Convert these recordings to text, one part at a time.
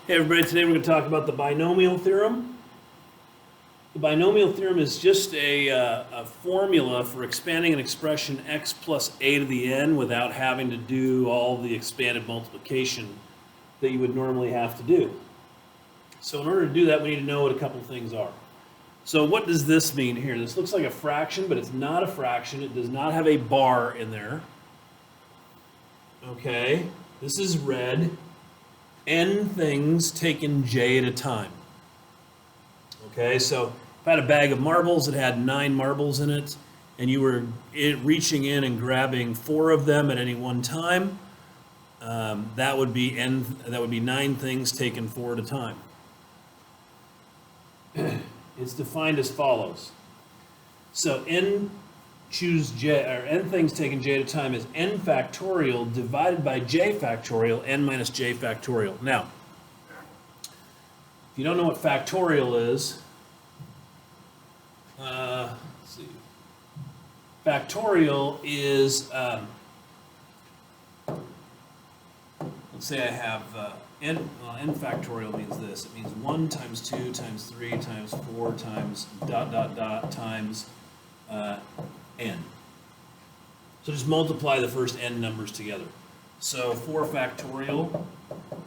Hey everybody, today we're going to talk about the binomial theorem. The binomial theorem is just a formula for expanding an expression x plus a to the n without having to do all the expanded multiplication that you would normally have to do. So in order to do that, we need to know what a couple of things are. So what does this mean here? This looks like a fraction, but it's not a fraction. It does not have a bar in there. Okay, this is red. N things taken j at a time. Okay, so if I had a bag of marbles that had 9 marbles in it, and you were reaching in and grabbing 4 of them at any one time, that would be 9 things taken 4 at a time. It's defined as follows. So n things taken j at a time is n factorial divided by j factorial, n minus j factorial. Now, if you don't know what factorial is, let's see. Factorial is, let's say I have n factorial means this. It means 1 times 2 times 3 times 4 times ... times n. So just multiply the first n numbers together. So 4 factorial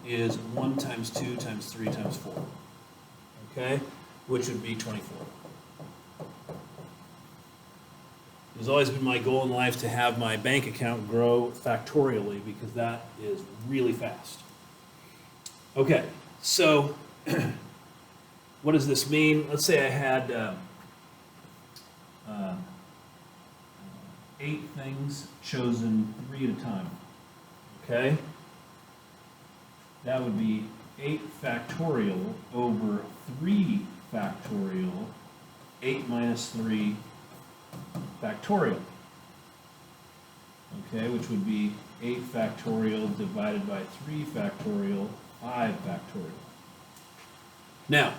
is 1 times 2 times 3 times 4. Okay? Which would be 24. It's always been my goal in life to have my bank account grow factorially because that is really fast. Okay, so what does this mean? Let's say I had 8 things chosen 3 at a time. Okay? That would be 8 factorial over 3 factorial, 8 minus 3 factorial. Okay, which would be 8 factorial divided by 3 factorial, 5 factorial. Now,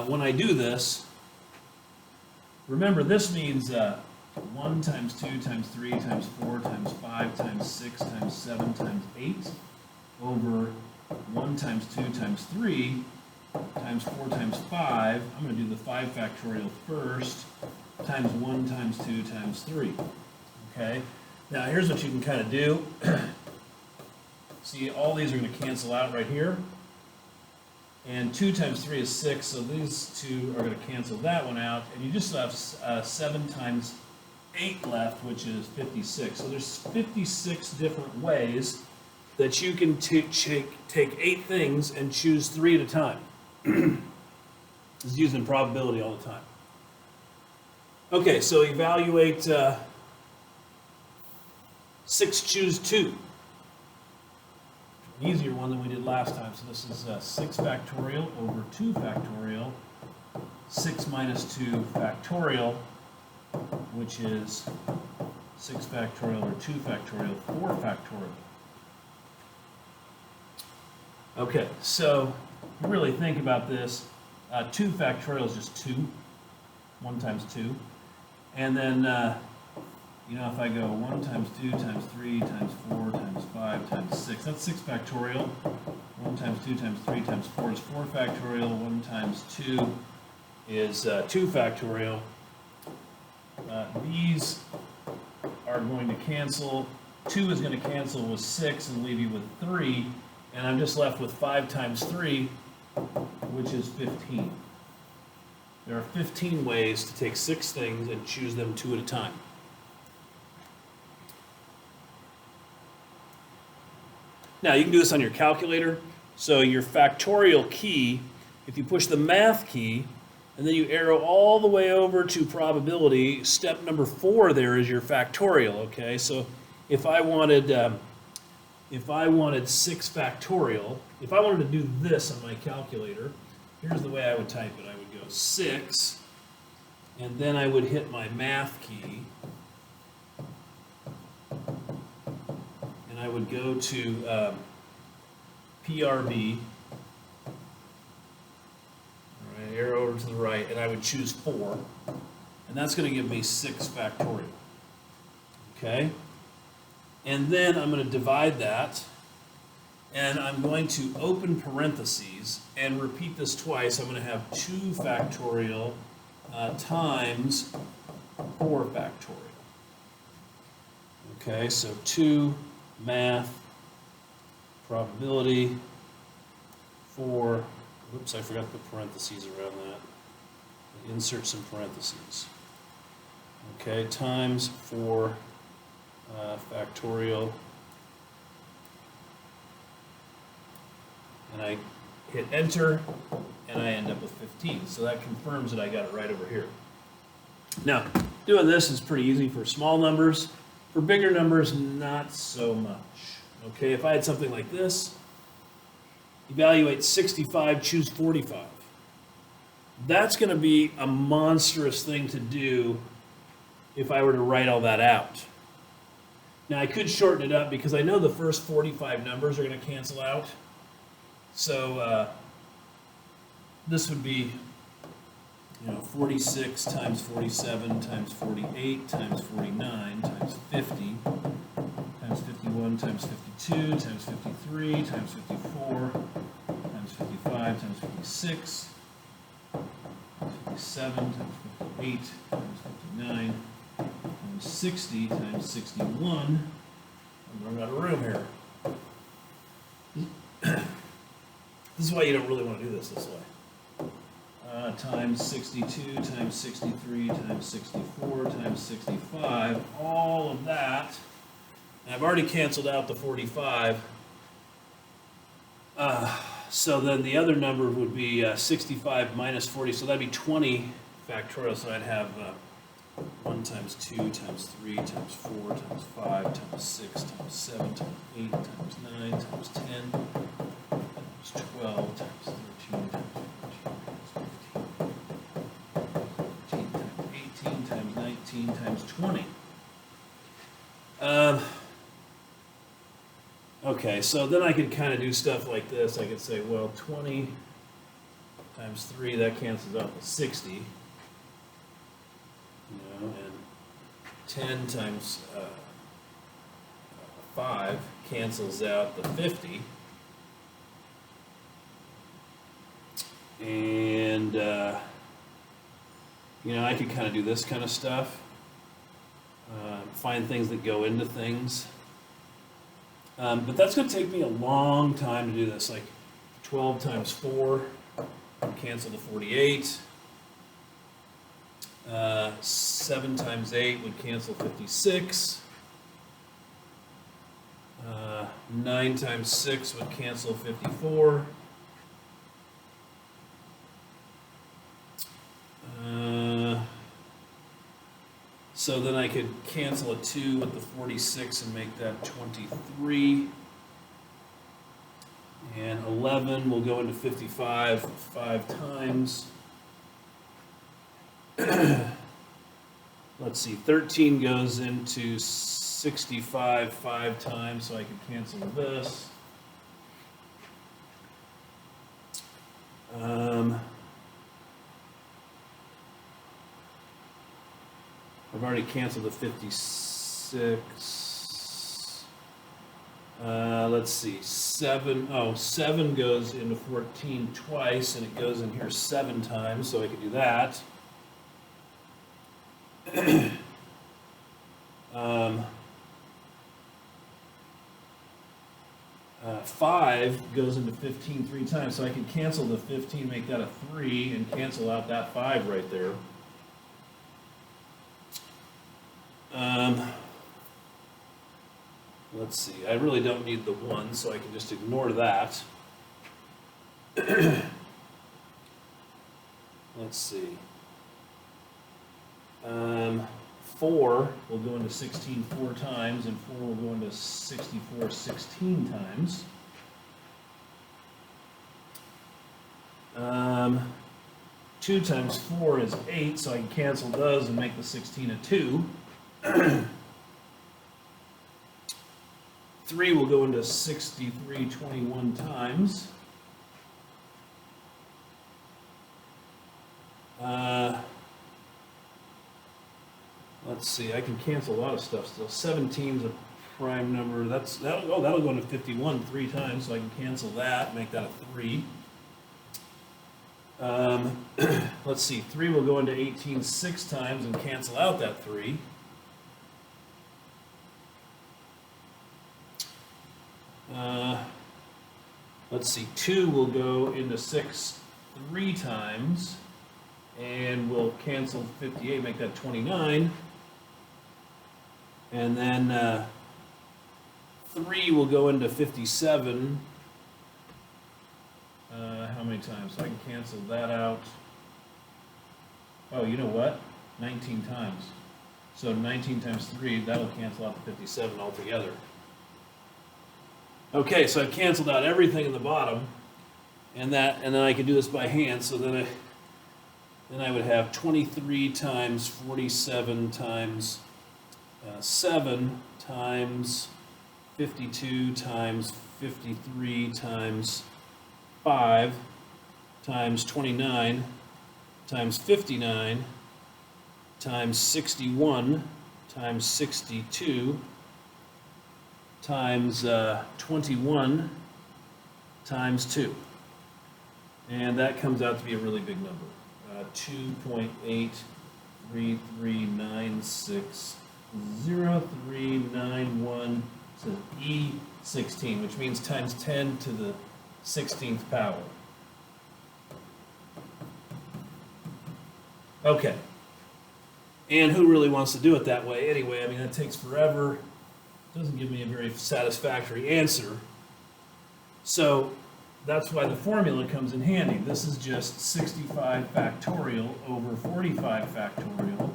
when I do this, remember this means 1 times 2 times 3 times 4 times 5 times 6 times 7 times 8 over 1 times 2 times 3 times 4 times 5. I'm going to do the 5 factorial first, times 1 times 2 times 3. Okay? Now here's what you can kind of do. See, all these are going to cancel out right here. And 2 times 3 is 6, so these two are going to cancel that one out. And you just have 7 times 8 left, which is 56. So there's 56 different ways that you can take 8 things and choose 3 at a time. This is using probability all the time. Okay, so evaluate 6 choose 2. An easier one than we did last time. So this is 6 factorial over 2 factorial, 6 minus 2 factorial, which is 6 factorial over 2 factorial, 4 factorial. Okay, so if you really think about this, 2 factorial is just 2, 1 times 2. And then, if I go 1 times 2 times 3 times 4 times 5 times 6, that's 6 factorial. 1 times 2 times 3 times 4 is 4 factorial. 1 times 2 is 2 factorial. These are going to cancel. 2 is going to cancel with 6 and leave you with 3. And I'm just left with 5 times 3, which is 15. There are 15 ways to take 6 things and choose them 2 at a time. Now, you can do this on your calculator. So your factorial key, if you push the math key, and then you arrow all the way over to probability, step number 4 there is your factorial, okay? So if I wanted 6 factorial, if I wanted to do this on my calculator, here's the way I would type it. I would go 6, and then I would hit my math key, and I would go to PRB, all right, arrow over to the right, and I would choose 4, and that's going to give me 6 factorial. Okay? And then I'm going to divide that And I'm going to open parentheses and repeat this twice. I'm going to have 2 factorial times 4 factorial. Okay, so 2 math probability 4, whoops, I forgot to put parentheses around that. Insert some parentheses. Okay, times 4 factorial. And I hit enter, and I end up with 15. So that confirms that I got it right over here. Now, doing this is pretty easy for small numbers. For bigger numbers, not so much. Okay, if I had something like this, evaluate 65, choose 45. That's going to be a monstrous thing to do if I were to write all that out. Now, I could shorten it up because I know the first 45 numbers are going to cancel out. So this would be, 46 times 47 times 48 times 49 times 50 times 51 times 52 times 53 times 54 times 55 times 56 times 57 times 58 times 59 times 60 times 61. I'm running out of room here. This is why you don't really want to do this way. Times 62 times 63 times 64 times 65, all of that. And I've already canceled out the 45. So then the other number would be 65 minus 40, so that'd be 20 factorial. So I'd have 1 times 2 times 3 times 4 times 5 times 6 times 7 times 8 times 9 times 10 times 12 times 13 times 14 times 18 times 19 times 20. Okay, so then I could kind of do stuff like this. I could say, well, 20 times 3, that cancels out the 60. And 10 times 5 cancels out the 50. And, I could kind of do this kind of stuff. Find things that go into things. But that's going to take me a long time to do this. Like 12 times 4, cancel the 48. 7 times 8 would cancel 56. 9 times 6 would cancel 54. So then I could cancel a 2 with the 46 and make that 23. And 11 will go into 55 5 times. Let's see, 13 goes into 65 5 times, so I could cancel this. I've already canceled the 56. Let's see, 7 goes into 14 twice, and it goes in here 7 times, so I could do that. 5 goes into 15 3 times, so I can cancel the 15, make that a 3, and cancel out that 5 right there. Let's see, I really don't need the 1, so I can just ignore that. Let's see. 4 will go into 16 4 times, and 4 will go into 64 16 times. 2 times 4 is 8, so I can cancel those and make the 16 a 2. 3 will go into 63 21 times. Let's see, I can cancel a lot of stuff still. 17 is a prime number, that'll go into 51 3 times, so I can cancel that, make that a 3. Let's see, 3 will go into 18 6 times and cancel out that 3. Let's see, 2 will go into 6 3 times, and we'll cancel 58, make that 29. And then 3 will go into 57. How many times? So I can cancel that out. Oh, you know what? 19 times. So 19 times 3, that'll cancel out the 57 altogether. Okay, so I've canceled out everything in the bottom, and then I can do this by hand. So then I would have 23 times 47 times 7 times 52 times 53 times 5 times 29 times 59 times 61 times 62 times 21 times 2. And that comes out to be a really big number. 2.83960391, so E16, which means times 10 to the 16th power. Okay. And who really wants to do it that way anyway? I mean, that takes forever. Doesn't give me a very satisfactory answer. So that's why the formula comes in handy. This is just 65 factorial over 45 factorial.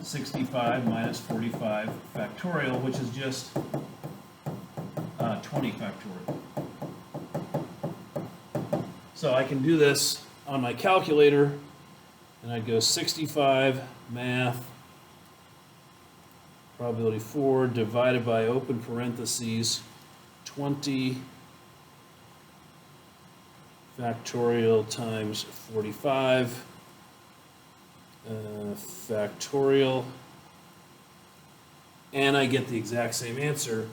65 minus 45 factorial, which is just 20 factorial. So I can do this on my calculator, and I'd go 65 math, probability 4 divided by open parentheses 20 factorial times 45 factorial, and I get the exact same answer,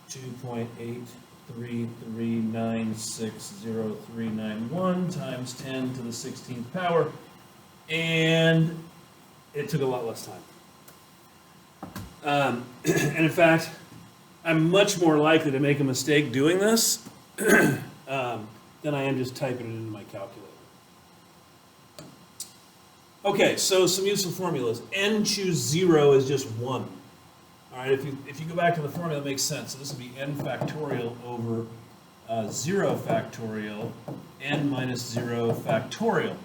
2.8339600391 times 10 to the 16th power, and it took a lot less time. And in fact, I'm much more likely to make a mistake doing this than I am just typing it into my calculator. Okay, so some useful formulas. N choose 0 is just 1. All right, if you go back to the formula, it makes sense. So this would be n factorial over 0 factorial, n minus 0 factorial.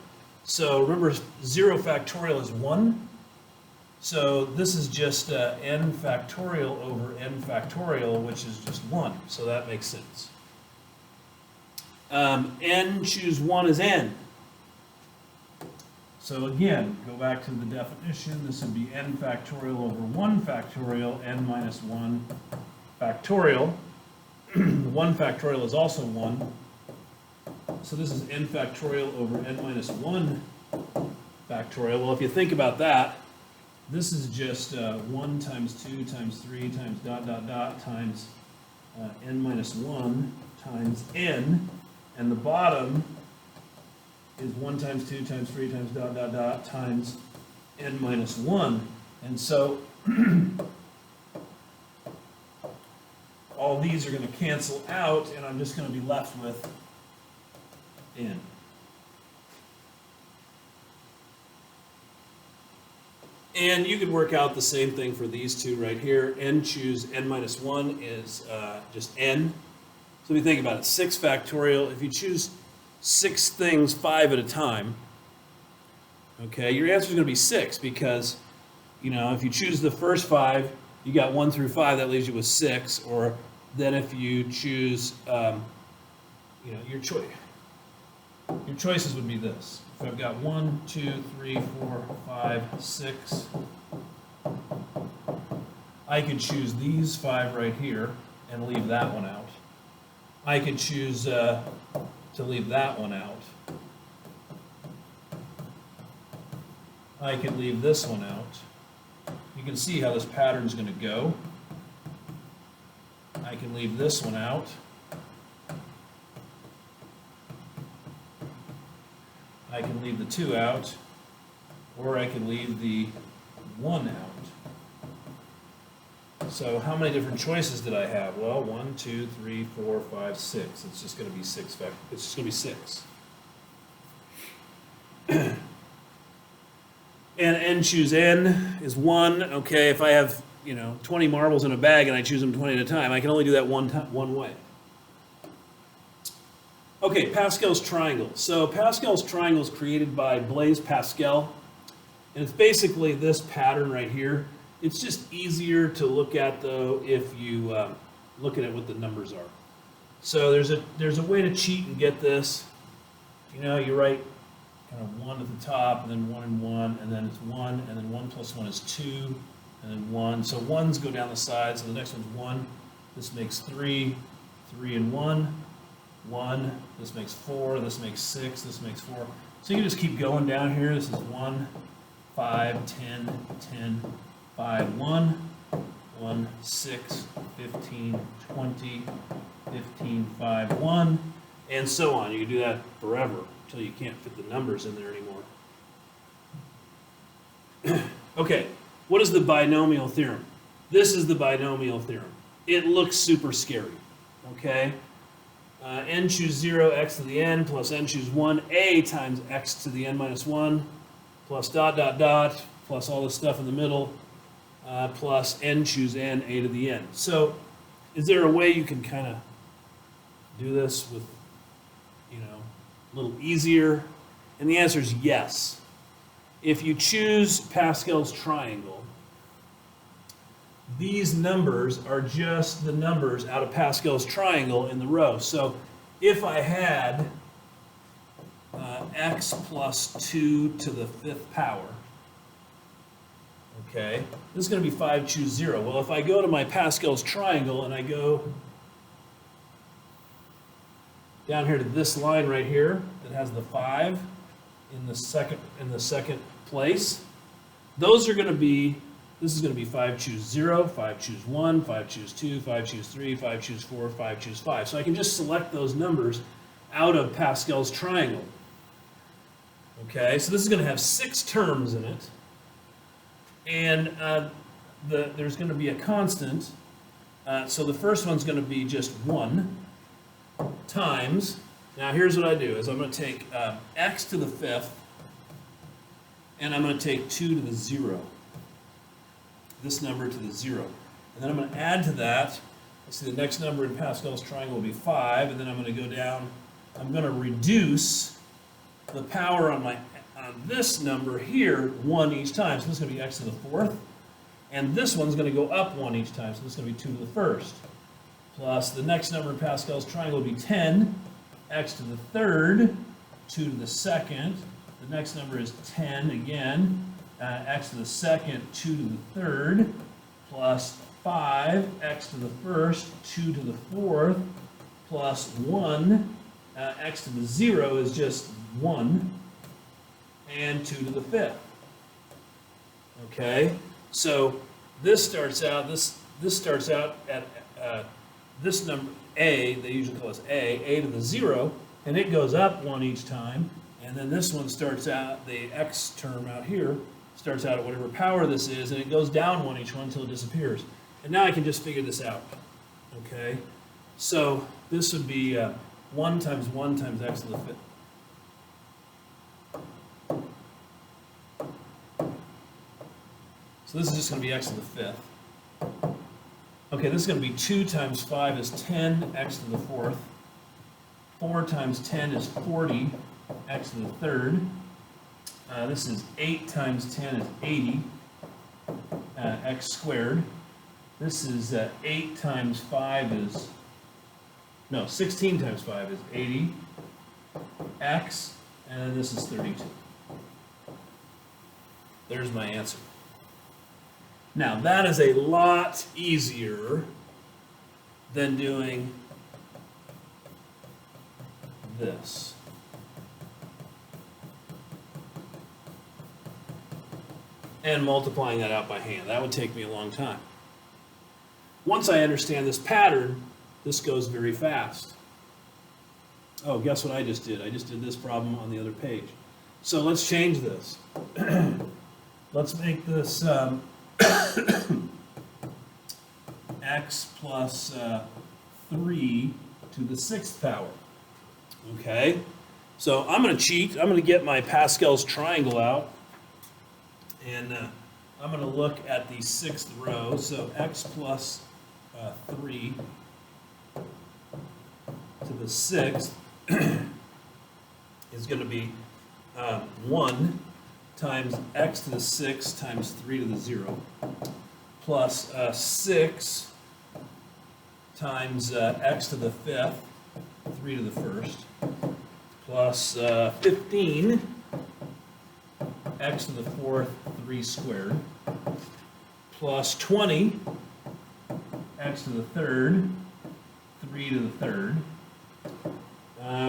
So remember, 0 factorial is 1. So this is just n factorial over n factorial, which is just 1. So that makes sense. N choose 1 is n. So again, go back to the definition. This would be n factorial over 1 factorial, n minus 1 factorial. The 1 factorial is also 1. So this is n factorial over n minus 1 factorial. Well, if you think about that, this is just 1 times 2 times 3 times dot dot dot times n minus 1 times n. And the bottom is 1 times 2 times 3 times dot dot dot times n minus 1. And so all these are going to cancel out, and I'm just going to be left with n. And you could work out the same thing for these two right here. N choose n minus 1 is just n. So if you think about it, 6 factorial, if you choose 6 things 5 at a time, okay, your answer is going to be 6 because, you know, if you choose the first 5, you got 1 through 5, that leaves you with 6. Or then if you choose, you know, your choices would be this. If I've got 1, 2, 3, 4, 5, 6, I could choose these 5 right here and leave that one out. I could choose to leave that one out. I could leave this one out. You can see how this pattern is going to go. can leave this one out. I can leave the 2 out, or I can leave the 1 out. So how many different choices did I have? Well, 1, 2, 3, 4, 5, 6. It's just going to be 6. It's just going to be 6. And n choose n is 1. Okay, if I have 20 marbles in a bag and I choose them 20 at a time, I can only do that one way. Okay, Pascal's triangle. So Pascal's triangle is created by Blaise Pascal, and it's basically this pattern right here. It's just easier to look at though if you look at it what the numbers are. So there's a way to cheat and get this. You write kind of 1 at the top, and then 1 and 1, and then it's 1, and then 1 plus 1 is 2, and then 1. So 1s go down the side, so the next one's 1. This makes 3, 3 and 1, 1. This makes 4, this makes 6, this makes 4. So you can just keep going down here. This is 1, 5, 10, 10, 5, 1, 1, 6, 15, 20, 15, 5, 1, and so on. You can do that forever until you can't fit the numbers in there anymore. Okay, what is the binomial theorem? This is the binomial theorem. It looks super scary, okay? N choose 0, x to the n, plus n choose 1, a times x to the n minus 1, plus dot, dot, dot, plus all this stuff in the middle, plus n choose n, a to the n. So is there a way you can kind of do this with, a little easier? And the answer is yes. If you choose Pascal's triangle, these numbers are just the numbers out of Pascal's triangle in the row. So if I had x plus 2 to the 5th power, okay, this is going to be 5 choose 0. Well, if I go to my Pascal's triangle and I go down here to this line right here that has the 5 in the second place, those are going to be, this is going to be 5 choose 0, 5 choose 1, 5 choose 2, 5 choose 3, 5 choose 4, 5 choose 5. So I can just select those numbers out of Pascal's triangle. Okay, so this is going to have 6 terms in it, and there's going to be a constant. So the first one's going to be just 1 times, now here's what I do, is I'm going to take x to the 5th, and I'm going to take 2 to the 0, this number to the 0. And then I'm going to add to that, let's see, the next number in Pascal's triangle will be 5, and then I'm going to go down, I'm going to reduce the power on this number here 1 each time, so this is going to be x to the 4th, and this one's going to go up 1 each time, so this is going to be 2 to the 1st. Plus the next number in Pascal's triangle will be 10, x to the 3rd, 2 to the 2nd. The next number is 10 again, x to the 2nd, 2 to the 3rd, plus 5, x to the 1st, 2 to the 4th, plus 1, x to the 0 is just 1, and 2 to the 5th. Okay, so this starts out at this number, a, they usually call this a to the 0, and it goes up 1 each time, and then this one starts out, the x term out here, starts out at whatever power this is, and it goes down 1 each one until it disappears. And now I can just figure this out, okay? So this would be 1 times 1 times x to the 5th. So this is just going to be x to the 5th. Okay, this is going to be 2 times 5 is 10, x to the 4th. 4 times 10 is 40, x to the 3rd. This is 8 times 10 is 80, x squared. This is 8 times 5 is, no, 16 times 5 is 80, x, and then this is 32. There's my answer. Now, that is a lot easier than doing this. And multiplying that out by hand. That would take me a long time. Once I understand this pattern, This goes very fast. Oh, guess what I just did? I just did this problem on the other page. So let's change this. Let's make this x plus 3 to the 6th power. Okay, so I'm going to cheat. I'm going to get my Pascal's triangle out, and I'm going to look at the 6th row. So x plus 3 to the 6th is going to be 1 times x to the 6 times 3 to the 0 plus 6 times x to the 5th, 3 to the 1st, plus 15 x to the 4th, 3 squared, plus 20 x to the 3rd, 3 to the 3rd,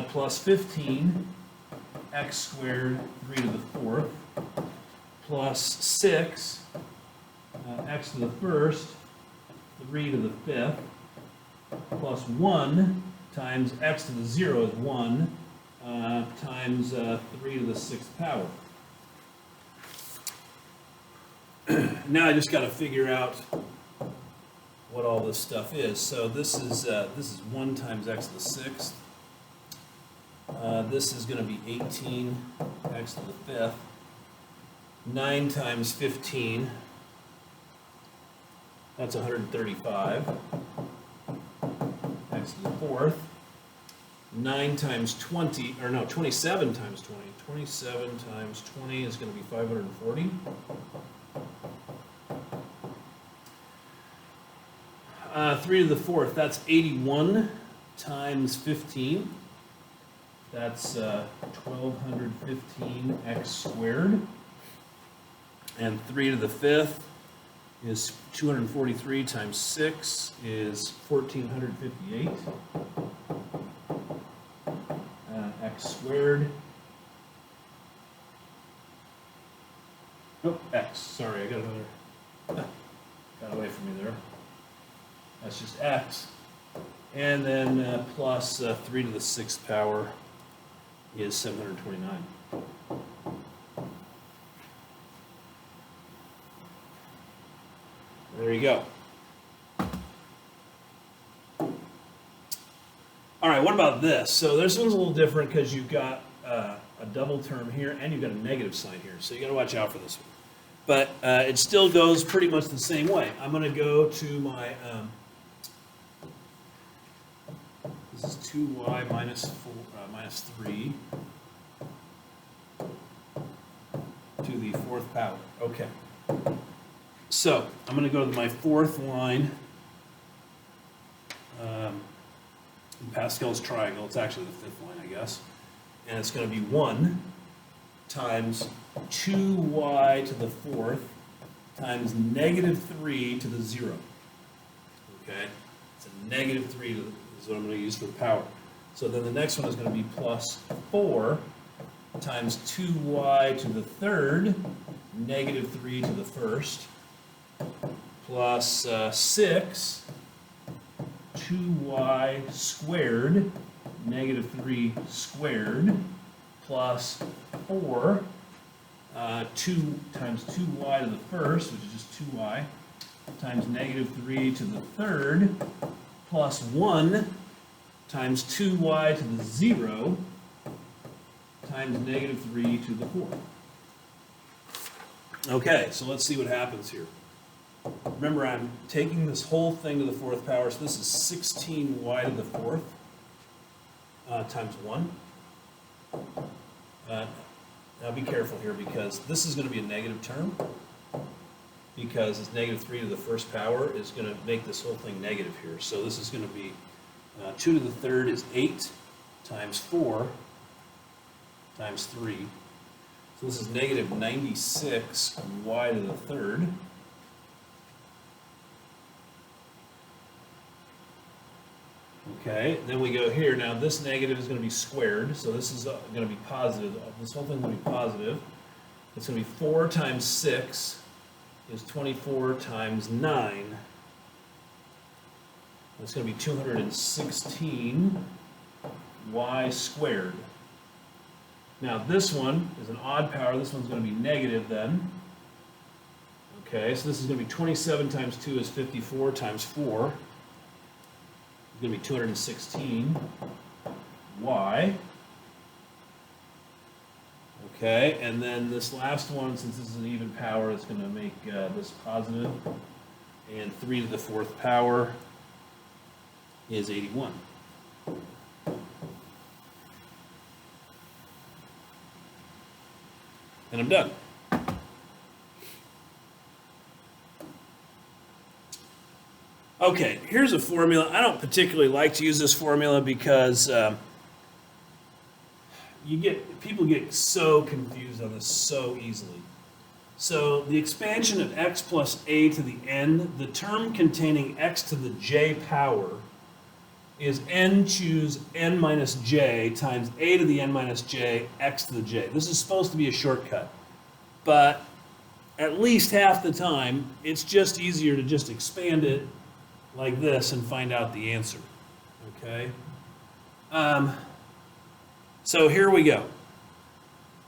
plus 15 x squared, 3 to the 4th, plus 6 x to the 1st, 3 to the 5th, plus 1 times x to the 0 is 1 times 3 to the 6th power. Now I just got to figure out what all this stuff is. So this is 1 times x to the 6th. This is going to be 18 x to the 5th. 9 times 15, that's 135. X to the 4th. 9 times 20, or no, 27 times 20. 27 times 20 is going to be 540. Three to the 4th, that's 81 times 15. That's 1215 x squared. And 3 to the 5th is 243 times 6 is 1458 x squared. Oh, x. Sorry, I got another. Got away from me there. That's just x. And then plus 3 to the 6th power is 729. There you go. All right, what about this? So this one's a little different because you've got a double term here and you've got a negative sign here. So you got to watch out for this one. But it still goes pretty much the same way. I'm going to go to my, this is 2y minus 3 to the 4th power. Okay. So I'm going to go to my 4th line in Pascal's triangle. It's actually the 5th line, I guess. And it's going to be 1 times 2y to the 4th times negative 3 to the 0. Okay? It's a negative 3 is what I'm going to use for the power. So then the next one is going to be plus 4 times 2y to the 3rd, negative 3 to the 1st, plus 6, 2y squared, negative 3 squared, plus 4, 2 times 2y to the 1st, which is just 2y, times negative 3 to the 3rd, plus 1 times 2y to the 0, times negative 3 to the 4th. Okay, so let's see what happens here. Remember, I'm taking this whole thing to the 4th power, so this is 16y to the 4th times 1. Now be careful here because this is going to be a negative term because it's negative 3 to the 1st power is going to make this whole thing negative here. So this is going to be 2 to the 3rd is 8 times 4 times 3. So this is negative 96 y to the 3rd. Okay, then we go here. Now this negative is going to be squared, so this is going to be positive. This whole thing is going to be positive. It's going to be 4 times 6 is 24 times 9 That's going to be 216 y squared. Now this one is an odd power. This one's going to be negative then. Okay, so this is going to be 27 times 2 is 54 times 4. It's going to be 216 y. Okay, and then this last one, since this is an even power, it's going to make this positive. And 3 to the 4th power is 81. And I'm done. Okay, here's a formula. I don't particularly like to use this formula because people get so confused on this so easily. So the expansion of x plus a to the n, the term containing x to the j power is n choose n minus j times a to the n minus j x to the j. This is supposed to be a shortcut, but at least half the time it's just easier to just expand it like this and find out the answer. Okay? So here we go.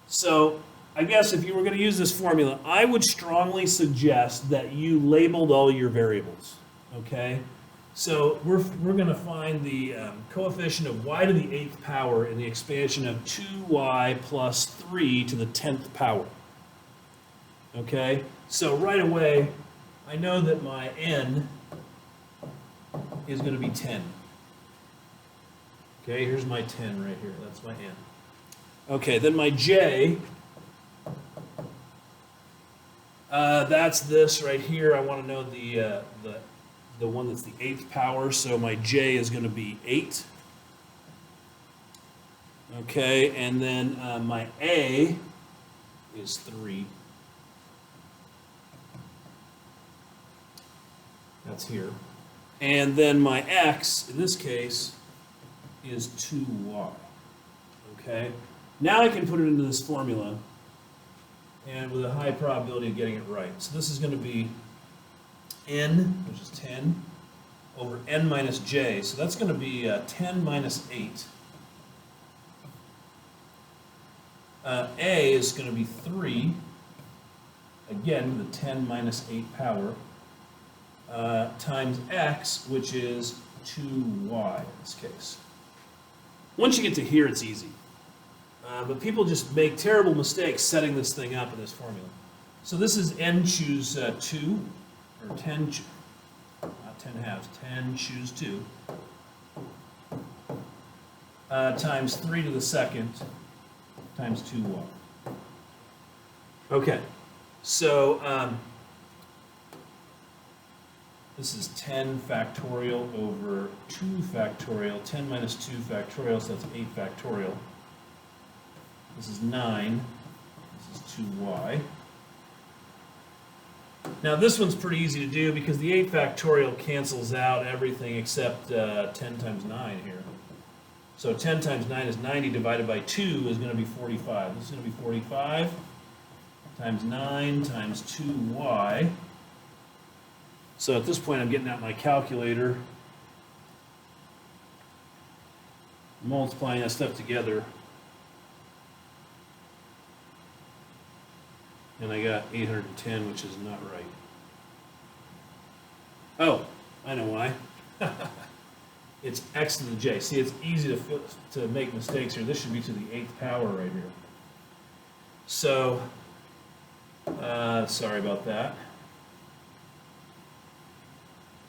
So I guess if you were going to use this formula, I would strongly suggest that you labeled all your variables. Okay? So we're going to find the coefficient of y to the 8th power in the expansion of 2y plus 3 to the 10th power. Okay? So right away, I know that my n is going to be 10. Okay, here's my 10 right here. That's my n. Okay, then my j, that's this right here. I want to know the one that's the 8th power, so my j is going to be 8. Okay, and then my a is 3. That's here. And then my x, in this case, is 2y. Okay? Now I can put it into this formula, and with a high probability of getting it right. So this is going to be n, which is 10, over n minus j. So that's going to be 10 minus 8. A is going to be 3, again, with the 10 minus 8 power. Times x, which is 2y in this case. Once you get to here, it's easy. But people just make terrible mistakes setting this thing up in this formula. So this is n choose 2, or 10, not 10 halves, 10 choose 2, times 3 to the 2nd, times 2y. Okay, so this is 10 factorial over 2 factorial. 10 minus 2 factorial, so that's 8 factorial. This is 9. This is 2y. Now this one's pretty easy to do because the 8 factorial cancels out everything except 10 times 9 here. So 10 times 9 is 90 divided by 2 is going to be 45. This is going to be 45 times 9 times 2y. So at this point, I'm getting out my calculator, multiplying that stuff together, and I got 810, which is not right. Oh, I know why. It's x to the j. See, it's easy to make mistakes here. This should be to the 8th power right here. So, sorry about that.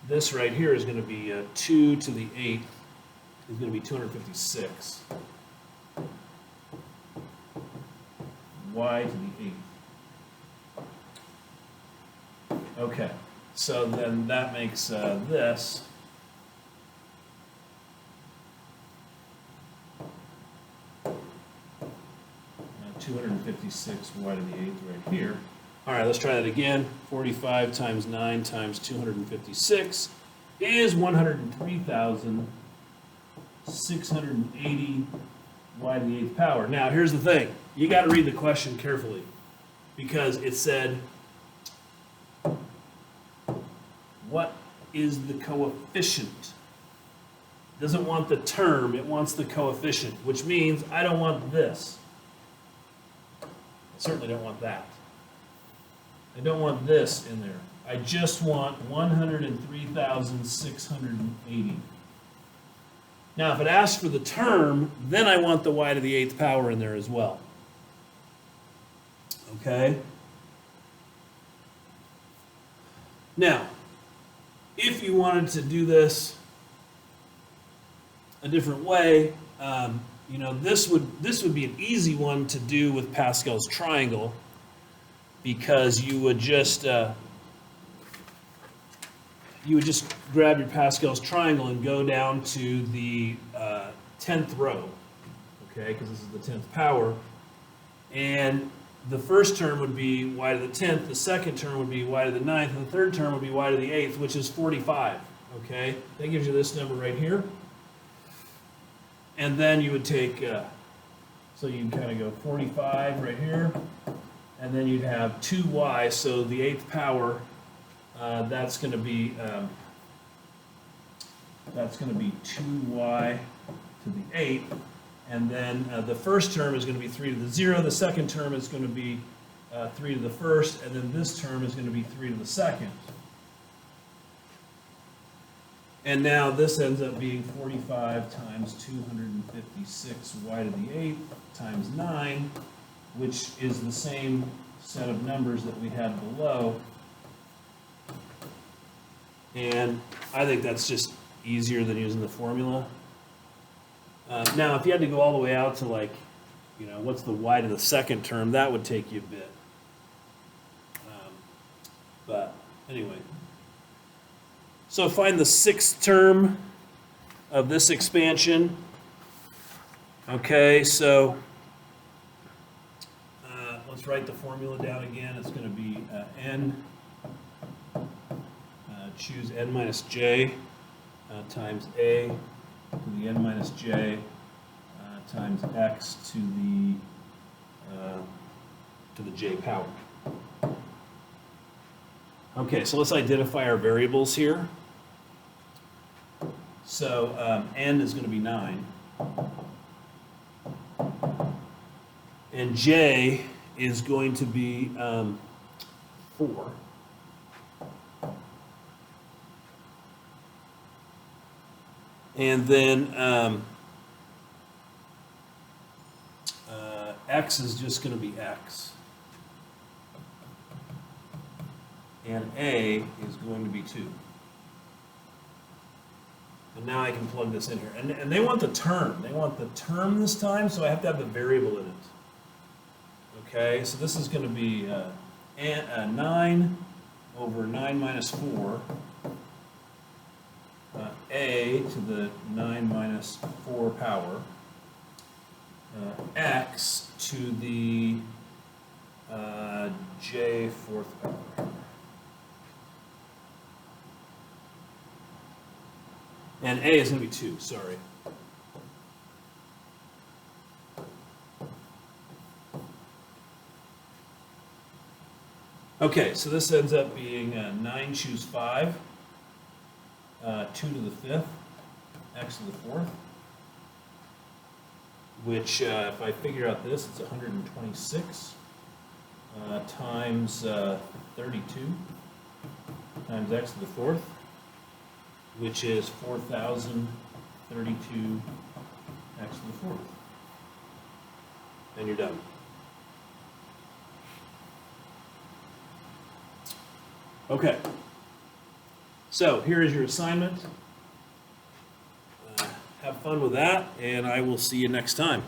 This right here is going to be 2 to the 8th is going to be 256. Y to the 8th. Okay, so then that makes this 256 y to the 8th right here. All right, let's try that again. 45 times 9 times 256 is 103,680 y to the 8th power. Now, here's the thing. You got to read the question carefully because it said, what is the coefficient It doesn't want the term, it wants the coefficient, which means I don't want this. I certainly don't want that. I don't want this in there. I just want 103,680. Now, if it asks for the term, then I want the y to the 8th power in there as well. Okay? Now, if you wanted to do this a different way, you know, this would be an easy one to do with Pascal's triangle, because you would just grab your Pascal's triangle and go down to the 10th row, okay, because this is the 10th power, and the first term would be y to the 10th, the second term would be y to the 9th, and the third term would be y to the 8th, which is 45, okay? That gives you this number right here. And then you would take, so you'd kind of go 45 right here, and then you'd have 2y, so the 8th power, that's going to be 2y to the 8th, and then the first term is going to be 3 to the 0, the second term is going to be 3 to the first, and then this term is going to be 3 to the second. And now this ends up being 45 times 256 y to the 8th times 9, which is the same set of numbers that we had below. And I think that's just easier than using the formula. Now, if you had to go all the way out to, like, you know, what's the y to the second term, that would take you a bit. But anyway. So find the 6th term of this expansion. Okay, so let's write the formula down again. It's going to be n, choose n minus j times a to the n minus j times x to the j power. Okay, so let's identify our variables here. So n is going to be 9. And j is going to be 4. And then x is just going to be x. And a is going to be 2. And now I can plug this in here. And they want the term. They want the term this time, so I have to have the variable in it. Okay, so this is going to be 9 over 9 minus 4, a to the 9 minus 4 power, x to the j 4th power. And a is going to be 2, sorry. Okay, so this ends up being 9 choose 5, 2 to the 5th, x to the 4th, which if I figure out this, it's 126 times 32 times x to the 4th, which is 4,032 x to the 4th. And you're done. Okay. So here is your assignment. Have fun with that, and I will see you next time.